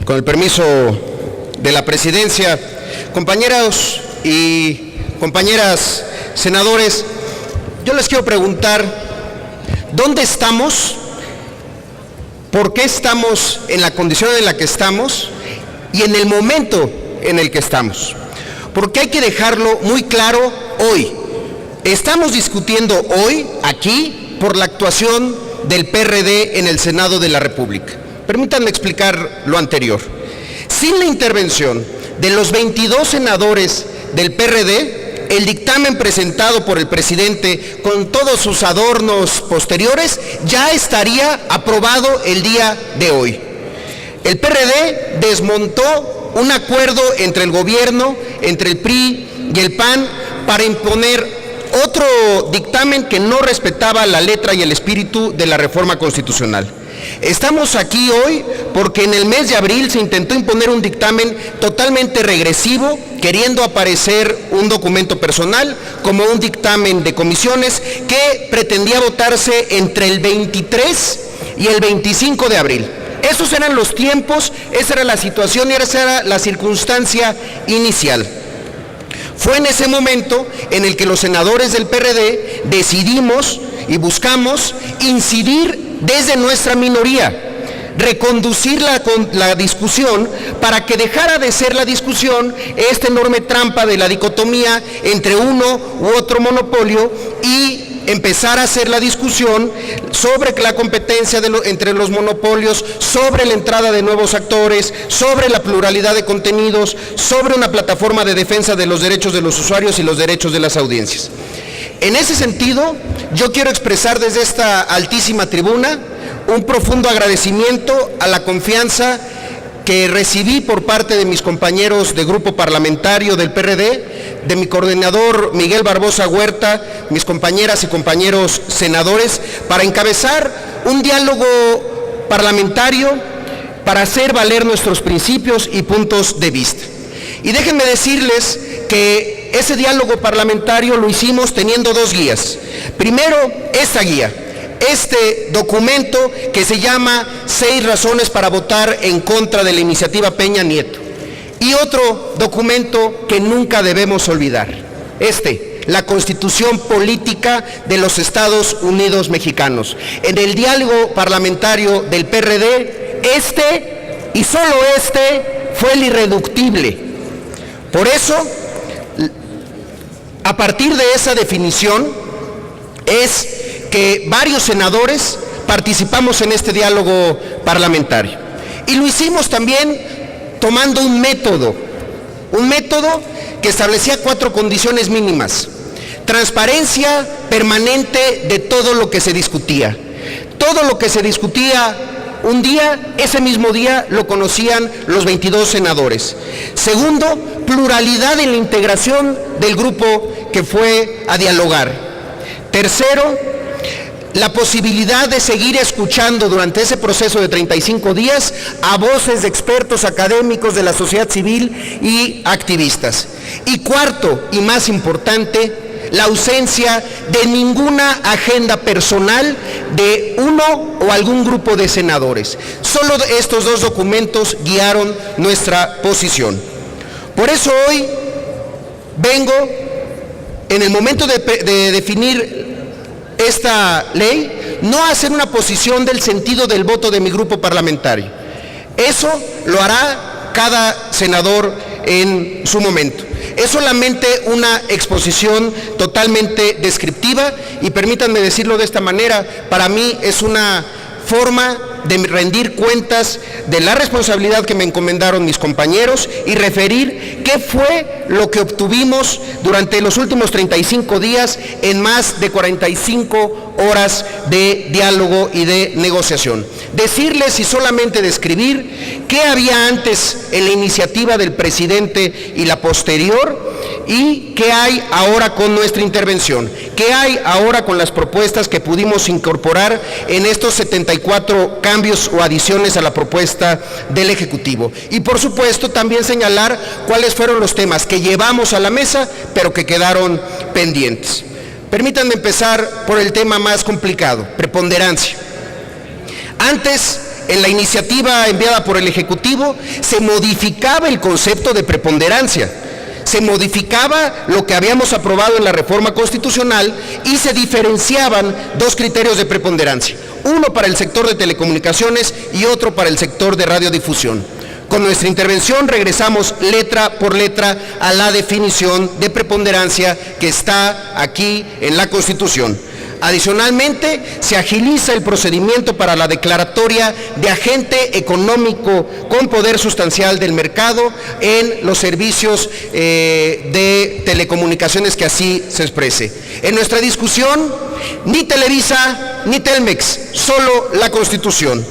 Con el permiso de la presidencia, compañeros y compañeras senadores, yo les quiero preguntar, ¿dónde estamos? ¿Por qué estamos en la condición en la que estamos y en el momento en el que estamos? Porque hay que dejarlo muy claro hoy. Estamos discutiendo hoy, aquí, por la actuación del PRD en el Senado de la República. Permítanme explicar lo anterior. Sin la intervención de los 22 senadores del PRD, el dictamen presentado por el presidente con todos sus adornos posteriores ya estaría aprobado el día de hoy. El PRD desmontó un acuerdo entre el gobierno, entre el PRI y el PAN para imponer otro dictamen que no respetaba la letra y el espíritu de la reforma constitucional. Estamos aquí hoy porque en el mes de abril se intentó imponer un dictamen totalmente regresivo, queriendo aparecer un documento personal como un dictamen de comisiones que pretendía votarse entre el 23 y el 25 de abril. Esos eran los tiempos, esa era la situación y esa era la circunstancia inicial. Fue en ese momento en el que los senadores del PRD decidimos y buscamos incidir desde nuestra minoría, reconducir la discusión para que dejara de ser la discusión esta enorme trampa de la dicotomía entre uno u otro monopolio y empezar a hacer la discusión sobre la competencia entre los monopolios, sobre la entrada de nuevos actores, sobre la pluralidad de contenidos, sobre una plataforma de defensa de los derechos de los usuarios y los derechos de las audiencias. En ese sentido, yo quiero expresar desde esta altísima tribuna un profundo agradecimiento a la confianza que recibí por parte de mis compañeros de grupo parlamentario del PRD, de mi coordinador Miguel Barbosa Huerta, mis compañeras y compañeros senadores, para encabezar un diálogo parlamentario para hacer valer nuestros principios y puntos de vista. Y déjenme decirles que ese diálogo parlamentario lo hicimos teniendo dos guías. Primero, esta guía, este documento que se llama 6 razones para votar en contra de la iniciativa Peña Nieto. Y otro documento que nunca debemos olvidar, la Constitución Política de los Estados Unidos Mexicanos. En el diálogo parlamentario del PRD, y solo fue el irreductible. Por eso, a partir de esa definición, es que varios senadores participamos en este diálogo parlamentario. Y lo hicimos también tomando un método que establecía 4 condiciones mínimas. Transparencia permanente de todo lo que se discutía. Todo lo que se discutía un día, ese mismo día lo conocían los 22 senadores. Segundo, pluralidad en la integración del grupo que fue a dialogar. Tercero, la posibilidad de seguir escuchando durante ese proceso de 35 días a voces de expertos académicos de la sociedad civil y activistas. Y cuarto, y más importante, la ausencia de ninguna agenda personal de uno o algún grupo de senadores. Solo estos 2 documentos guiaron nuestra posición. Por eso hoy vengo, en el momento de definir esta ley, no a hacer una posición del sentido del voto de mi grupo parlamentario. Eso lo hará cada senador en su momento. Es solamente una exposición totalmente descriptiva y permítanme decirlo de esta manera, para mí es una forma de rendir cuentas de la responsabilidad que me encomendaron mis compañeros y referir qué fue lo que obtuvimos durante los últimos 35 días en más de 45 horas de diálogo y de negociación. Decirles y solamente describir qué había antes en la iniciativa del presidente y la posterior ¿Y qué hay ahora con nuestra intervención? ¿Qué hay ahora con las propuestas que pudimos incorporar en estos 74 cambios o adiciones a la propuesta del Ejecutivo? Y por supuesto también señalar cuáles fueron los temas que llevamos a la mesa, pero que quedaron pendientes. Permítanme empezar por el tema más complicado, preponderancia. Antes, en la iniciativa enviada por el Ejecutivo, se modificaba el concepto de preponderancia. Se modificaba lo que habíamos aprobado en la reforma constitucional y se diferenciaban dos criterios de preponderancia, uno para el sector de telecomunicaciones y otro para el sector de radiodifusión. Con nuestra intervención regresamos letra por letra a la definición de preponderancia que está aquí en la Constitución. Adicionalmente, se agiliza el procedimiento para la declaratoria de agente económico con poder sustancial del mercado en los servicios de telecomunicaciones que así se exprese. En nuestra discusión, ni Televisa ni Telmex, solo la Constitución.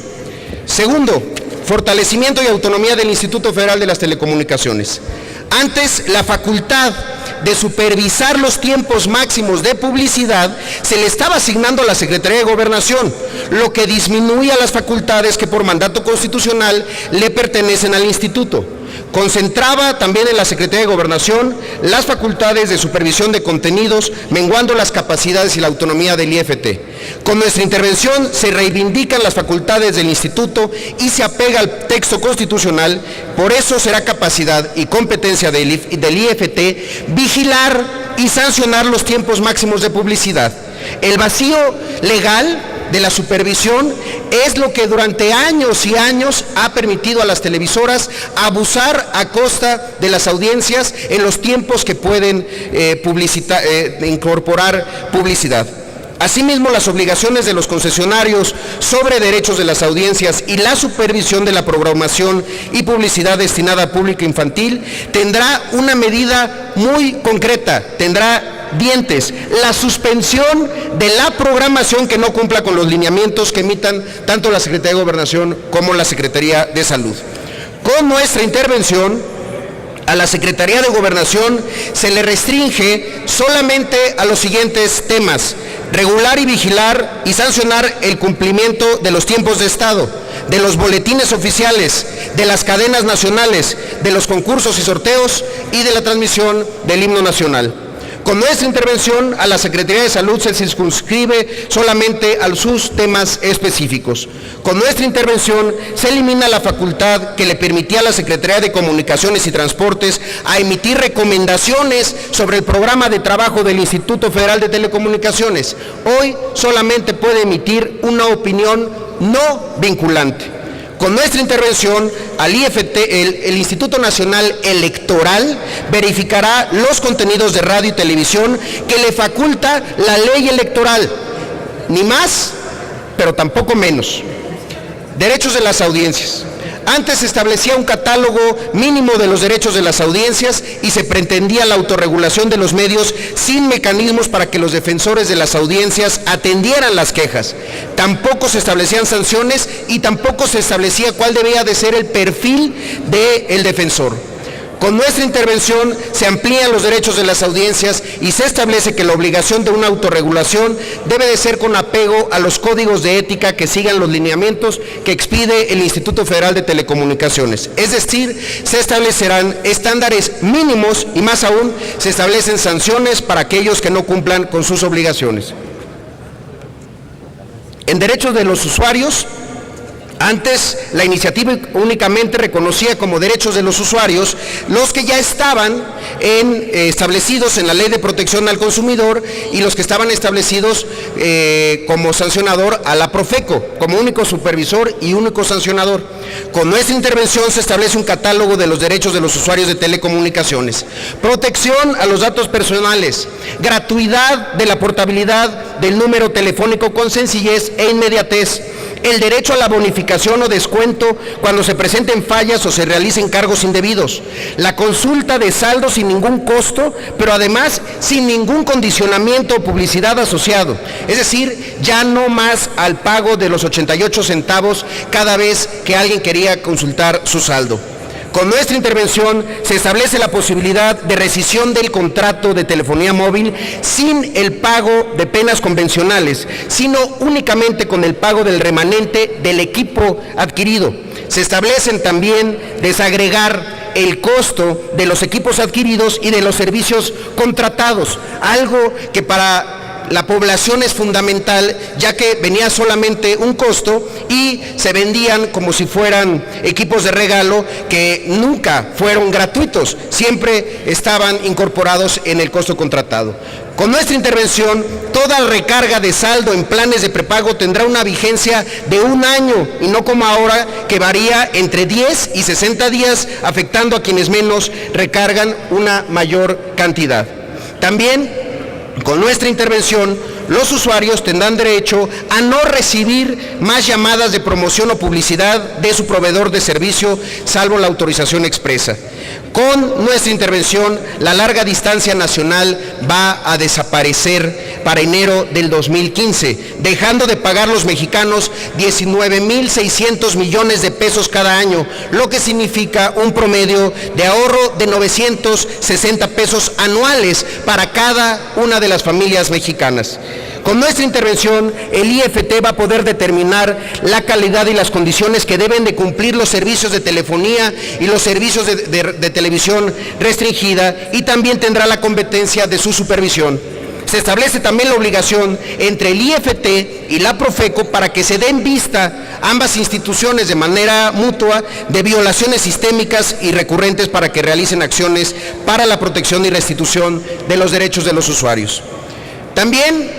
Segundo, fortalecimiento y autonomía del Instituto Federal de las Telecomunicaciones. Antes, la facultad de supervisar los tiempos máximos de publicidad se le estaba asignando a la Secretaría de Gobernación, lo que disminuía las facultades que por mandato constitucional le pertenecen al instituto. Concentraba también en la Secretaría de Gobernación las facultades de supervisión de contenidos, menguando las capacidades y la autonomía del IFT. Con nuestra intervención se reivindican las facultades del instituto y se apega al texto constitucional. Por eso será capacidad y competencia del IFT vigilar y sancionar los tiempos máximos de publicidad. El vacío legal de la supervisión es lo que durante años y años ha permitido a las televisoras abusar a costa de las audiencias en los tiempos que pueden incorporar publicidad. Asimismo, las obligaciones de los concesionarios sobre derechos de las audiencias y la supervisión de la programación y publicidad destinada a público infantil tendrá una medida muy concreta, tendrá dientes: la suspensión de la programación que no cumpla con los lineamientos que emitan tanto la Secretaría de Gobernación como la Secretaría de Salud. Con nuestra intervención, a la Secretaría de Gobernación se le restringe solamente a los siguientes temas: regular y vigilar y sancionar el cumplimiento de los tiempos de Estado, de los boletines oficiales, de las cadenas nacionales, de los concursos y sorteos y de la transmisión del himno nacional. Con nuestra intervención, a la Secretaría de Salud se circunscribe solamente a sus temas específicos. Con nuestra intervención se elimina la facultad que le permitía a la Secretaría de Comunicaciones y Transportes a emitir recomendaciones sobre el programa de trabajo del Instituto Federal de Telecomunicaciones. Hoy solamente puede emitir una opinión no vinculante. Con nuestra intervención, al IFT, el Instituto Nacional Electoral verificará los contenidos de radio y televisión que le faculta la ley electoral, ni más, pero tampoco menos. Derechos de las audiencias. Antes se establecía un catálogo mínimo de los derechos de las audiencias y se pretendía la autorregulación de los medios sin mecanismos para que los defensores de las audiencias atendieran las quejas. Tampoco se establecían sanciones y tampoco se establecía cuál debía de ser el perfil del defensor. Con nuestra intervención se amplían los derechos de las audiencias y se establece que la obligación de una autorregulación debe de ser con apego a los códigos de ética que sigan los lineamientos que expide el Instituto Federal de Telecomunicaciones. Es decir, se establecerán estándares mínimos y más aún se establecen sanciones para aquellos que no cumplan con sus obligaciones. En derechos de los usuarios, antes la iniciativa únicamente reconocía como derechos de los usuarios los que ya estaban establecidos en la Ley de Protección al Consumidor y los que estaban establecidos como sancionador a la Profeco, como único supervisor y único sancionador. Con nuestra intervención se establece un catálogo de los derechos de los usuarios de telecomunicaciones: protección a los datos personales, gratuidad de la portabilidad del número telefónico con sencillez e inmediatez, el derecho a la bonificación o descuento cuando se presenten fallas o se realicen cargos indebidos, la consulta de saldo sin ningún costo, pero además sin ningún condicionamiento o publicidad asociado, es decir, ya no más al pago de los 88 centavos cada vez que alguien quería consultar su saldo. Con nuestra intervención se establece la posibilidad de rescisión del contrato de telefonía móvil sin el pago de penas convencionales, sino únicamente con el pago del remanente del equipo adquirido. Se establecen también desagregar el costo de los equipos adquiridos y de los servicios contratados, algo que para la población es fundamental, ya que venía solamente un costo y se vendían como si fueran equipos de regalo que nunca fueron gratuitos, siempre estaban incorporados en el costo contratado. Con nuestra intervención, toda recarga de saldo en planes de prepago tendrá una vigencia de 1 año y no como ahora, que varía entre 10 y 60 días, afectando a quienes menos recargan una mayor cantidad. También, con nuestra intervención, los usuarios tendrán derecho a no recibir más llamadas de promoción o publicidad de su proveedor de servicio, salvo la autorización expresa. Con nuestra intervención, la larga distancia nacional va a desaparecer para enero del 2015, dejando de pagar los mexicanos 19,600 millones de pesos cada año, lo que significa un promedio de ahorro de 960 pesos anuales para cada una de las familias mexicanas. Con nuestra intervención, el IFT va a poder determinar la calidad y las condiciones que deben de cumplir los servicios de telefonía y los servicios de televisión restringida, y también tendrá la competencia de su supervisión. Se establece también la obligación entre el IFT y la Profeco para que se den vista ambas instituciones de manera mutua de violaciones sistémicas y recurrentes para que realicen acciones para la protección y restitución de los derechos de los usuarios. También,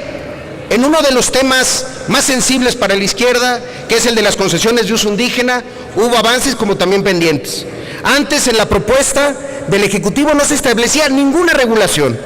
en uno de los temas más sensibles para la izquierda, que es el de las concesiones de uso indígena, hubo avances como también pendientes. Antes, en la propuesta del Ejecutivo no se establecía ninguna regulación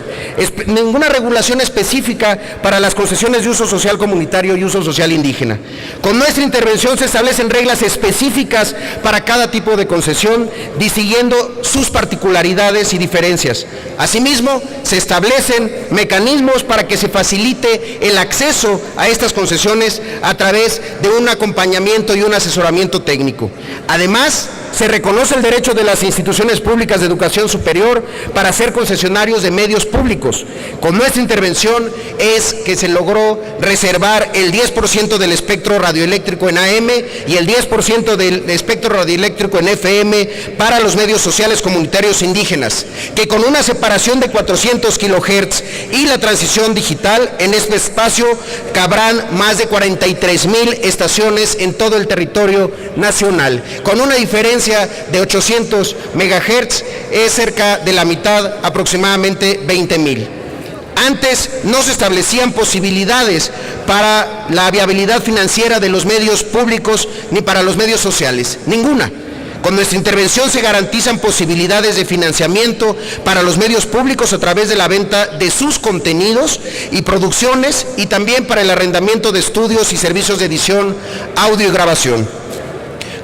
específica para las concesiones de uso social comunitario y uso social indígena. Con nuestra intervención se establecen reglas específicas para cada tipo de concesión, distinguiendo sus particularidades y diferencias. Asimismo, se establecen mecanismos para que se facilite el acceso a estas concesiones a través de un acompañamiento y un asesoramiento técnico. Además, se reconoce el derecho de las instituciones públicas de educación superior para ser concesionarios de medios públicos. Con nuestra intervención es que se logró reservar el 10% del espectro radioeléctrico en AM y el 10% del espectro radioeléctrico en FM para los medios sociales comunitarios indígenas, que con una separación de 400 kHz y la transición digital, en este espacio cabrán más de 43,000 estaciones en todo el territorio nacional. Con una diferencia de 800 MHz, es cerca de la mitad, aproximadamente 20,000. Antes no se establecían posibilidades para la viabilidad financiera de los medios públicos ni para los medios sociales, ninguna. Con nuestra intervención se garantizan posibilidades de financiamiento para los medios públicos a través de la venta de sus contenidos y producciones, y también para el arrendamiento de estudios y servicios de edición, audio y grabación.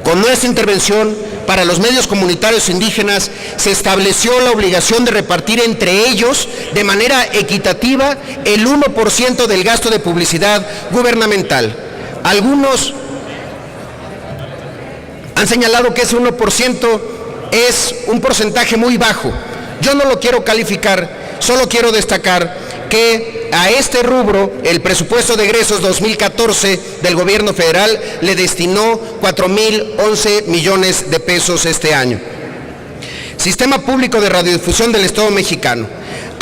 Con nuestra intervención, para los medios comunitarios indígenas, se estableció la obligación de repartir entre ellos, de manera equitativa, el 1% del gasto de publicidad gubernamental. Algunos han señalado que ese 1% es un porcentaje muy bajo. Yo no lo quiero calificar, solo quiero destacar que a este rubro el presupuesto de egresos 2014 del gobierno federal le destinó 4,011 millones de pesos este año. Sistema Público de Radiodifusión del Estado Mexicano.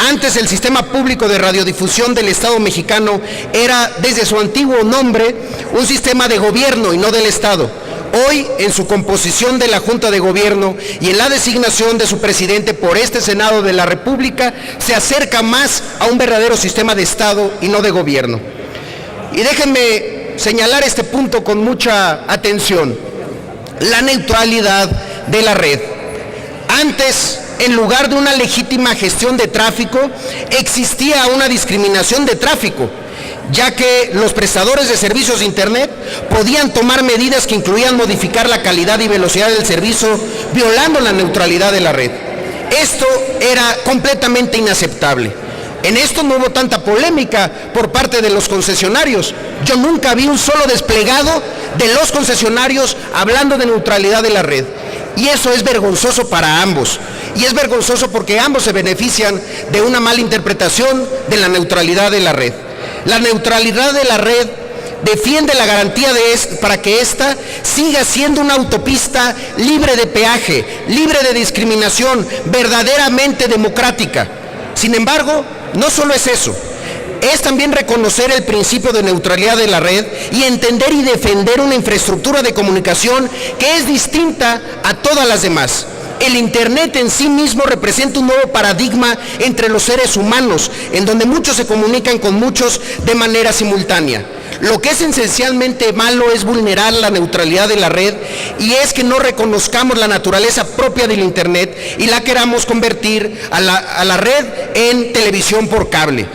Antes, el Sistema Público de Radiodifusión del Estado Mexicano era, desde su antiguo nombre, un sistema de gobierno y no del Estado. Hoy, en su composición de la Junta de Gobierno y en la designación de su presidente por este Senado de la República, se acerca más a un verdadero sistema de Estado y no de gobierno. Y déjenme señalar este punto con mucha atención: la neutralidad de la red. Antes, en lugar de una legítima gestión de tráfico, existía una discriminación de tráfico, ya que los prestadores de servicios de Internet podían tomar medidas que incluían modificar la calidad y velocidad del servicio, violando la neutralidad de la red. Esto era completamente inaceptable. En esto no hubo tanta polémica por parte de los concesionarios. Yo nunca vi un solo desplegado de los concesionarios hablando de neutralidad de la red. Y eso es vergonzoso para ambos. Y es vergonzoso porque ambos se benefician de una mala interpretación de la neutralidad de la red. La neutralidad de la red defiende la garantía para que ésta siga siendo una autopista libre de peaje, libre de discriminación, verdaderamente democrática. Sin embargo, no solo es eso, es también reconocer el principio de neutralidad de la red y entender y defender una infraestructura de comunicación que es distinta a todas las demás. El Internet en sí mismo representa un nuevo paradigma entre los seres humanos, en donde muchos se comunican con muchos de manera simultánea. Lo que es esencialmente malo es vulnerar la neutralidad de la red, y es que no reconozcamos la naturaleza propia del Internet y la queramos convertir a la red en televisión por cable.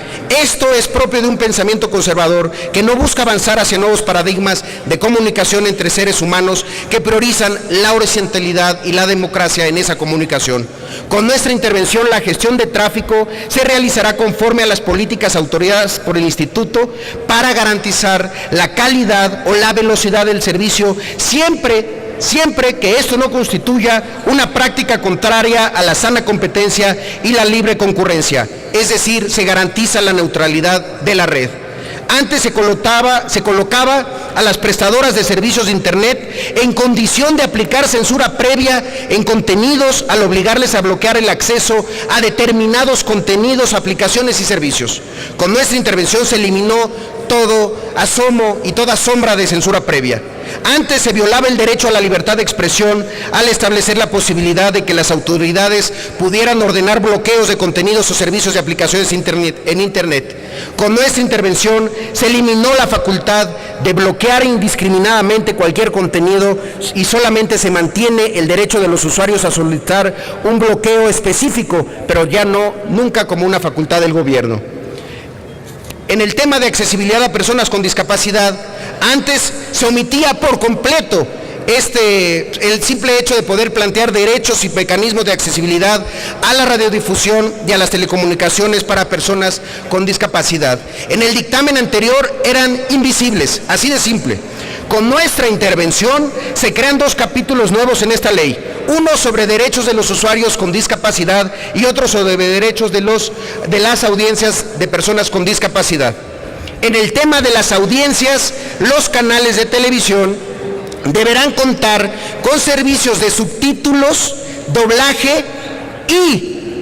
Esto es propio de un pensamiento conservador que no busca avanzar hacia nuevos paradigmas de comunicación entre seres humanos que priorizan la horizontalidad y la democracia en esa comunicación. Con nuestra intervención, la gestión de tráfico se realizará conforme a las políticas autorizadas por el Instituto para garantizar la calidad o la velocidad del servicio, siempre que esto no constituya una práctica contraria a la sana competencia y la libre concurrencia, es decir, se garantiza la neutralidad de la red. Antes se colocaba a las prestadoras de servicios de Internet en condición de aplicar censura previa en contenidos al obligarles a bloquear el acceso a determinados contenidos, aplicaciones y servicios. Con nuestra intervención se eliminó todo asomo y toda sombra de censura previa. Antes se violaba el derecho a la libertad de expresión al establecer la posibilidad de que las autoridades pudieran ordenar bloqueos de contenidos o servicios de aplicaciones en Internet. Con nuestra intervención se eliminó la facultad de bloquear indiscriminadamente cualquier contenido y solamente se mantiene el derecho de los usuarios a solicitar un bloqueo específico, pero ya nunca como una facultad del gobierno. En el tema de accesibilidad a personas con discapacidad, antes se omitía por completo el simple hecho de poder plantear derechos y mecanismos de accesibilidad a la radiodifusión y a las telecomunicaciones para personas con discapacidad. En el dictamen anterior eran invisibles, así de simple. Con nuestra intervención se crean 2 capítulos nuevos en esta ley, uno sobre derechos de los usuarios con discapacidad y otro sobre derechos de las audiencias de personas con discapacidad. En el tema de las audiencias, los canales de televisión deberán contar con servicios de subtítulos, doblaje y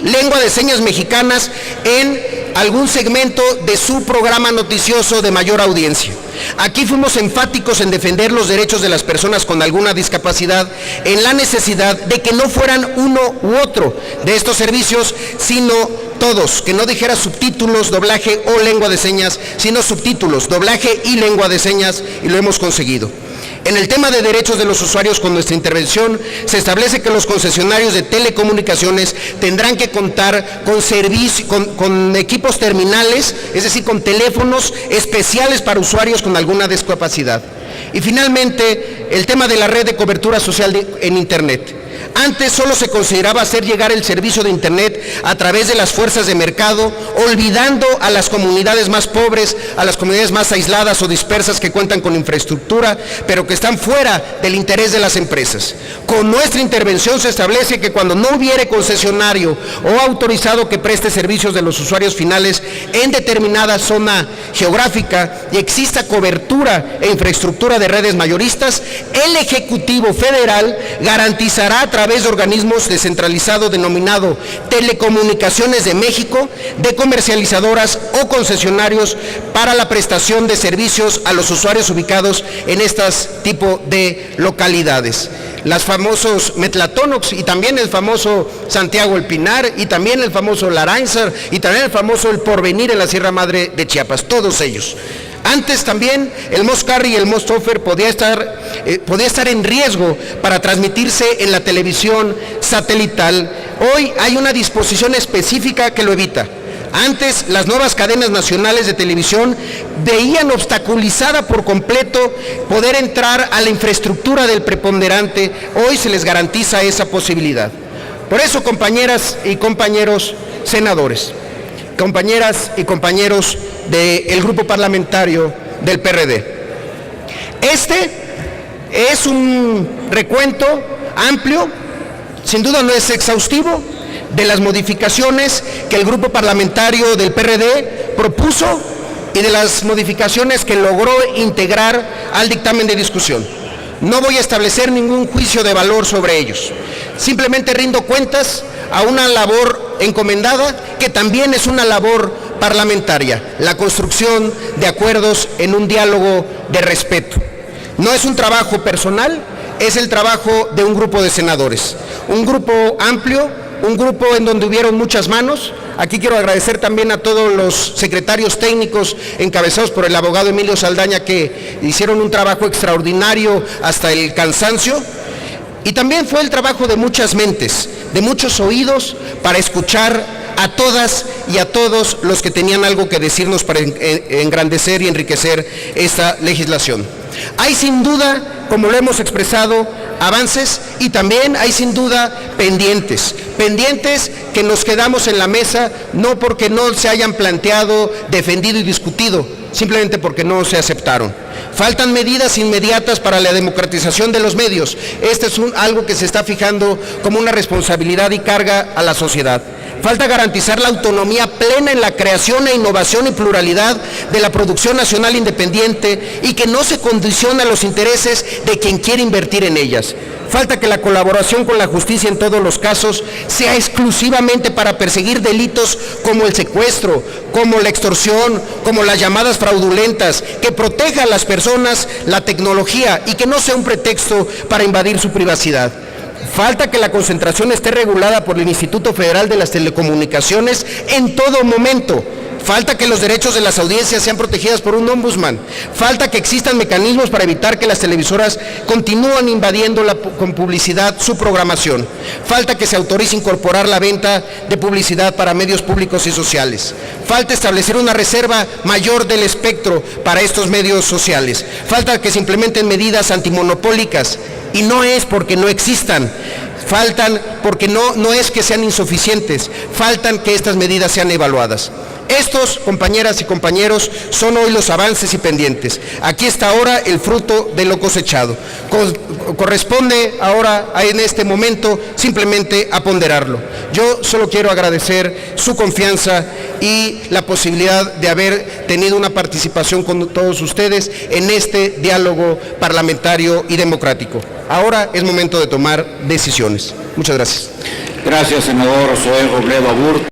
lengua de señas mexicanas en algún segmento de su programa noticioso de mayor audiencia. Aquí fuimos enfáticos en defender los derechos de las personas con alguna discapacidad, en la necesidad de que no fueran uno u otro de estos servicios, sino todos, que no dijera subtítulos, doblaje o lengua de señas, sino subtítulos, doblaje y lengua de señas, y lo hemos conseguido. En el tema de derechos de los usuarios, con nuestra intervención se establece que los concesionarios de telecomunicaciones tendrán que contar con equipos terminales, es decir, con teléfonos especiales para usuarios con alguna discapacidad. Y finalmente, el tema de la red de cobertura social en Internet. Antes solo se consideraba hacer llegar el servicio de Internet a través de las fuerzas de mercado, olvidando a las comunidades más pobres, a las comunidades más aisladas o dispersas que cuentan con infraestructura, pero que están fuera del interés de las empresas. Con nuestra intervención se establece que cuando no hubiere concesionario o autorizado que preste servicios de los usuarios finales en determinada zona geográfica y exista cobertura e infraestructura de redes mayoristas, el Ejecutivo Federal garantizará a través de organismos descentralizados denominado Telecomunicaciones de México, de comercializadoras o concesionarios para la prestación de servicios a los usuarios ubicados en estos tipos de localidades. Los famosos Metlatónox y también el famoso Santiago El Pinar y también el famoso Laránzar y también el famoso El Porvenir en la Sierra Madre de Chiapas, todos ellos. Antes también el Moscarri y el Mostofer podía estar en riesgo para transmitirse en la televisión satelital. Hoy hay una disposición específica que lo evita. Antes, las nuevas cadenas nacionales de televisión veían obstaculizada por completo poder entrar a la infraestructura del preponderante. Hoy se les garantiza esa posibilidad. Por eso, compañeras y compañeros senadores, compañeras y compañeros del grupo parlamentario del PRD, Es un recuento amplio, sin duda no es exhaustivo, de las modificaciones que el grupo parlamentario del PRD propuso y de las modificaciones que logró integrar al dictamen de discusión. No voy a establecer ningún juicio de valor sobre ellos, simplemente rindo cuentas a una labor encomendada que también es una labor parlamentaria, la construcción de acuerdos en un diálogo de respeto. No es un trabajo personal, es el trabajo de un grupo de senadores, un grupo amplio, un grupo en donde hubieron muchas manos. Aquí quiero agradecer también a todos los secretarios técnicos encabezados por el abogado Emilio Saldaña, que hicieron un trabajo extraordinario hasta el cansancio. Y también fue el trabajo de muchas mentes, de muchos oídos, para escuchar a todas y a todos los que tenían algo que decirnos para engrandecer y enriquecer esta legislación. Hay sin duda, como lo hemos expresado, avances, y también hay sin duda pendientes que nos quedamos en la mesa, no porque no se hayan planteado, defendido y discutido, simplemente porque no se aceptaron. Faltan medidas inmediatas para la democratización de los medios. Este es algo que se está fijando como una responsabilidad y carga a la sociedad. Falta garantizar la autonomía plena en la creación e innovación y pluralidad de la producción nacional independiente y que no se condiciona a los intereses de quien quiere invertir en ellas. Falta que la colaboración con la justicia en todos los casos sea exclusivamente para perseguir delitos como el secuestro, como la extorsión, como las llamadas fraudulentas, que proteja a las personas, la tecnología, y que no sea un pretexto para invadir su privacidad. Falta que la concentración esté regulada por el Instituto Federal de las Telecomunicaciones en todo momento. Falta que los derechos de las audiencias sean protegidas por un ombudsman. Falta que existan mecanismos para evitar que las televisoras continúen invadiendo con publicidad su programación. Falta que se autorice incorporar la venta de publicidad para medios públicos y sociales. Falta establecer una reserva mayor del espectro para estos medios sociales. Falta que se implementen medidas antimonopólicas, y no es porque no existan. Faltan porque no es que sean insuficientes, faltan que estas medidas sean evaluadas. Estos, compañeras y compañeros, son hoy los avances y pendientes. Aquí está ahora el fruto de lo cosechado. Corresponde ahora, en este momento, simplemente a ponderarlo. Yo solo quiero agradecer su confianza y la posibilidad de haber tenido una participación con todos ustedes en este diálogo parlamentario y democrático. Ahora es momento de tomar decisiones. Muchas gracias. Gracias, senador Zoé Robledo Aburto.